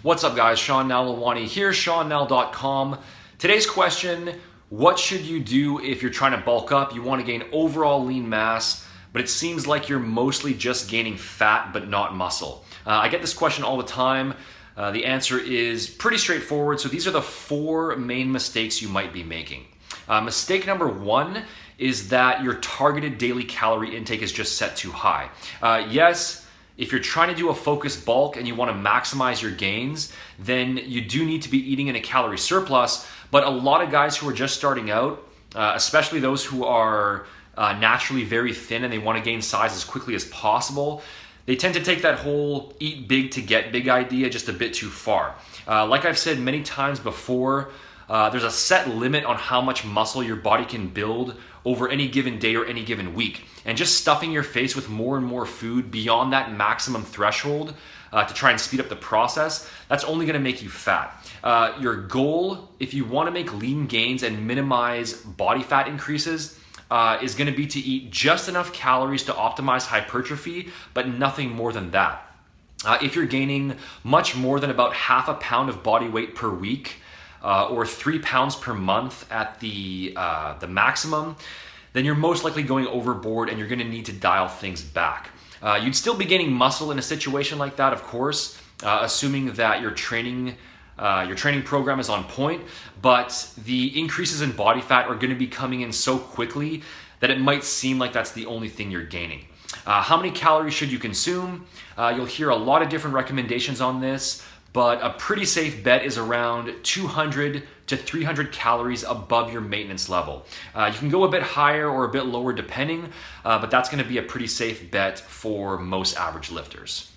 What's up guys, Sean Nalawani here, SeanNal.com. Today's question, what should you do if you're trying to bulk up? You want to gain overall lean mass, but it seems like you're mostly just gaining fat but not muscle. I get this question all the time. The answer is pretty straightforward. So these are the 4 main mistakes you might be making. Mistake number 1 is that your targeted daily calorie intake is just set too high. Yes, if you're trying to do a focused bulk and you want to maximize your gains, then you do need to be eating in a calorie surplus. But a lot of guys who are just starting out, especially those who are naturally very thin and they want to gain size as quickly as possible, they tend to take that whole eat big to get big idea just a bit too far. Like I've said many times before, there's a set limit on how much muscle your body can build over any given day or any given week. And just stuffing your face with more and more food beyond that maximum threshold to try and speed up the process, that's only gonna make you fat. Your goal, if you wanna make lean gains and minimize body fat increases, is gonna be to eat just enough calories to optimize hypertrophy, but nothing more than that. If you're gaining much more than about half a pound of body weight per week, or 3 pounds per month at the maximum, then you're most likely going overboard and you're gonna need to dial things back. You'd still be gaining muscle in a situation like that, of course, assuming that your training program is on point, but the increases in body fat are gonna be coming in so quickly that it might seem like that's the only thing you're gaining. How many calories should you consume? You'll hear a lot of different recommendations on this, but a pretty safe bet is around 200 to 300 calories above your maintenance level. You can go a bit higher or a bit lower depending, but that's gonna be a pretty safe bet for most average lifters.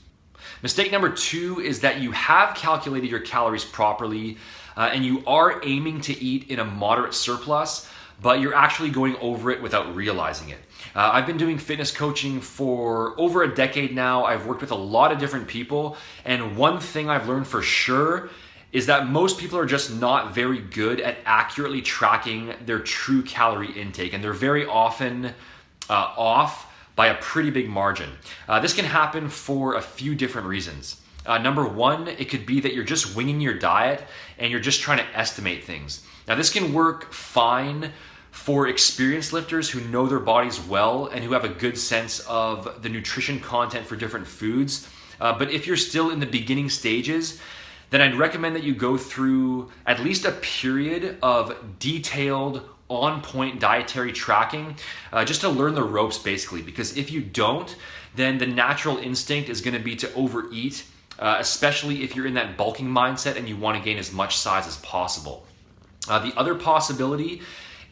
Mistake number 2 is that you have calculated your calories properly and you are aiming to eat in a moderate surplus, but you're actually going over it without realizing it. I've been doing fitness coaching for over a decade now. I've worked with a lot of different people, and one thing I've learned for sure is that most people are just not very good at accurately tracking their true calorie intake, and they're very often off by a pretty big margin. This can happen for a few different reasons. Number 1, it could be that you're just winging your diet and you're just trying to estimate things. Now this can work fine for experienced lifters who know their bodies well and who have a good sense of the nutrition content for different foods. But if you're still in the beginning stages, then I'd recommend that you go through at least a period of detailed, on-point dietary tracking just to learn the ropes basically. Because if you don't, then the natural instinct is gonna be to overeat, especially if you're in that bulking mindset and you wanna gain as much size as possible. The other possibility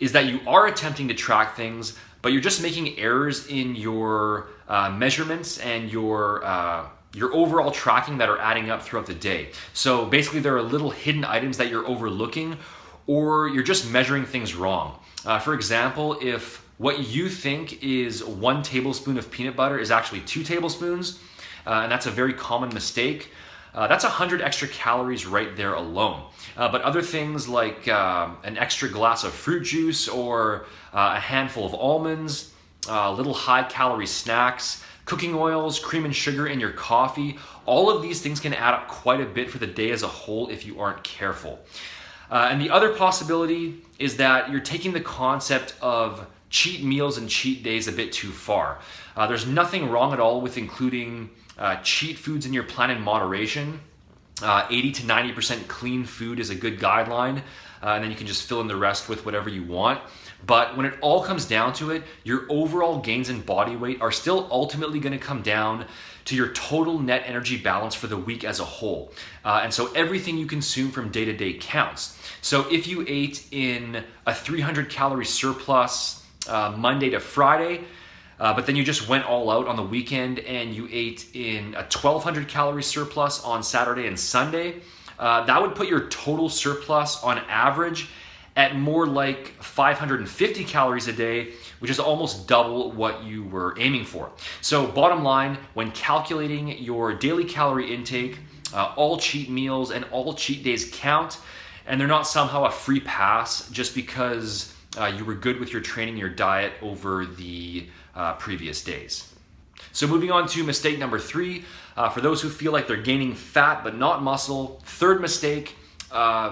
is that you are attempting to track things, but you're just making errors in your measurements and your overall tracking that are adding up throughout the day. So basically there are little hidden items that you're overlooking, or you're just measuring things wrong. For example, if what you think is 1 tablespoon of peanut butter is actually 2 tablespoons, and that's a very common mistake, that's 100 extra calories right there alone. But other things like an extra glass of fruit juice or a handful of almonds, little high-calorie snacks, cooking oils, cream and sugar in your coffee, all of these things can add up quite a bit for the day as a whole if you aren't careful. And the other possibility is that you're taking the concept of cheat meals and cheat days a bit too far. There's nothing wrong at all with including cheat foods in your plan in moderation. 80 to 90% clean food is a good guideline, and then you can just fill in the rest with whatever you want. But when it all comes down to it, your overall gains in body weight are still ultimately going to come down to your total net energy balance for the week as a whole. And so everything you consume from day to day counts. So if you ate in a 300 calorie surplus Monday to Friday, but then you just went all out on the weekend and you ate in a 1,200 calorie surplus on Saturday and Sunday, that would put your total surplus on average at more like 550 calories a day, which is almost double what you were aiming for. So bottom line, when calculating your daily calorie intake, all cheat meals and all cheat days count, and they're not somehow a free pass just because you were good with your training, your diet over the previous days. So moving on to mistake number 3, for those who feel like they're gaining fat but not muscle, third mistake,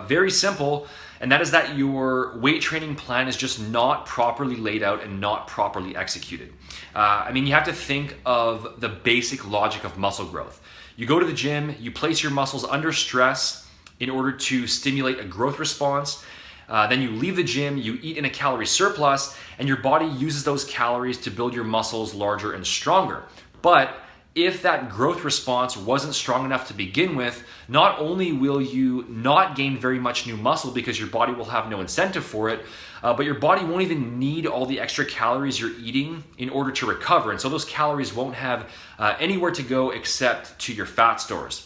very simple, and that is that your weight training plan is just not properly laid out and not properly executed. I mean, you have to think of the basic logic of muscle growth. You go to the gym, you place your muscles under stress in order to stimulate a growth response. Then you leave the gym, you eat in a calorie surplus, and your body uses those calories to build your muscles larger and stronger. But if that growth response wasn't strong enough to begin with, not only will you not gain very much new muscle because your body will have no incentive for it, but your body won't even need all the extra calories you're eating in order to recover. And so those calories won't have anywhere to go except to your fat stores.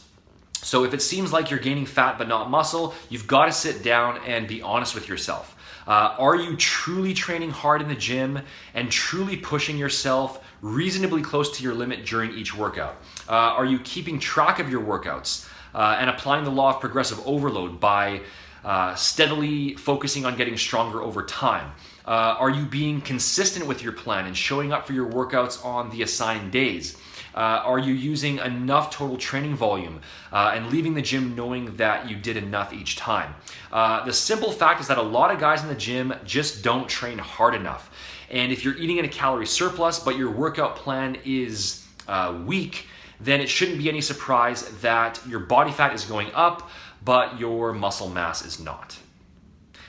So if it seems like you're gaining fat but not muscle, you've got to sit down and be honest with yourself. Are you truly training hard in the gym and truly pushing yourself reasonably close to your limit during each workout? Are you keeping track of your workouts and applying the law of progressive overload by steadily focusing on getting stronger over time? Are you being consistent with your plan and showing up for your workouts on the assigned days? Are you using enough total training volume and leaving the gym knowing that you did enough each time? The simple fact is that a lot of guys in the gym just don't train hard enough. And if you're eating in a calorie surplus but your workout plan is weak, then it shouldn't be any surprise that your body fat is going up but your muscle mass is not.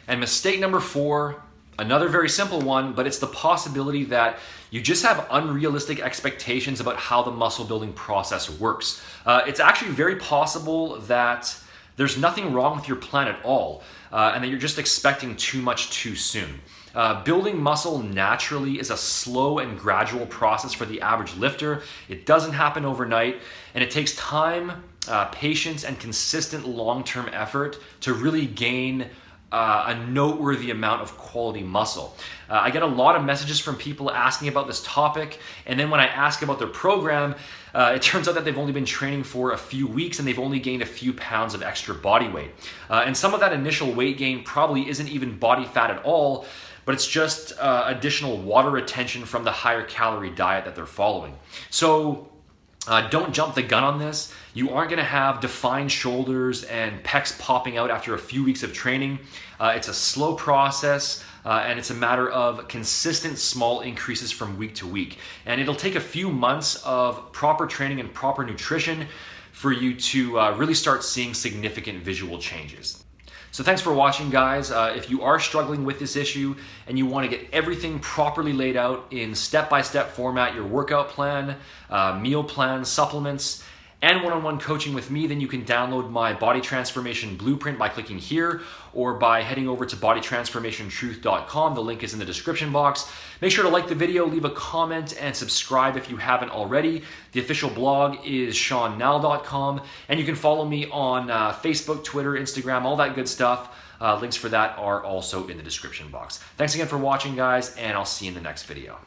And mistake number 4, another very simple one, but it's the possibility that you just have unrealistic expectations about how the muscle building process works. It's actually very possible that there's nothing wrong with your plan at all, and that you're just expecting too much too soon. Building muscle naturally is a slow and gradual process for the average lifter. It doesn't happen overnight, and it takes time, patience, and consistent long-term effort to really gain a noteworthy amount of quality muscle. I get a lot of messages from people asking about this topic, and then when I ask about their program, it turns out that they've only been training for a few weeks and they've only gained a few pounds of extra body weight. And some of that initial weight gain probably isn't even body fat at all, but it's just additional water retention from the higher calorie diet that they're following. So don't jump the gun on this. You aren't going to have defined shoulders and pecs popping out after a few weeks of training. It's a slow process, and it's a matter of consistent small increases from week to week. And it'll take a few months of proper training and proper nutrition for you to really start seeing significant visual changes. So thanks for watching, guys. If you are struggling with this issue and you want to get everything properly laid out in step-by-step format, your workout plan, meal plan, supplements, and one-on-one coaching with me, then you can download my Body Transformation Blueprint by clicking here or by heading over to bodytransformationtruth.com. The link is in the description box. Make sure to like the video, leave a comment, and subscribe if you haven't already. The official blog is seannall.com, and you can follow me on Facebook, Twitter, Instagram, all that good stuff. Links for that are also in the description box. Thanks again for watching, guys, and I'll see you in the next video.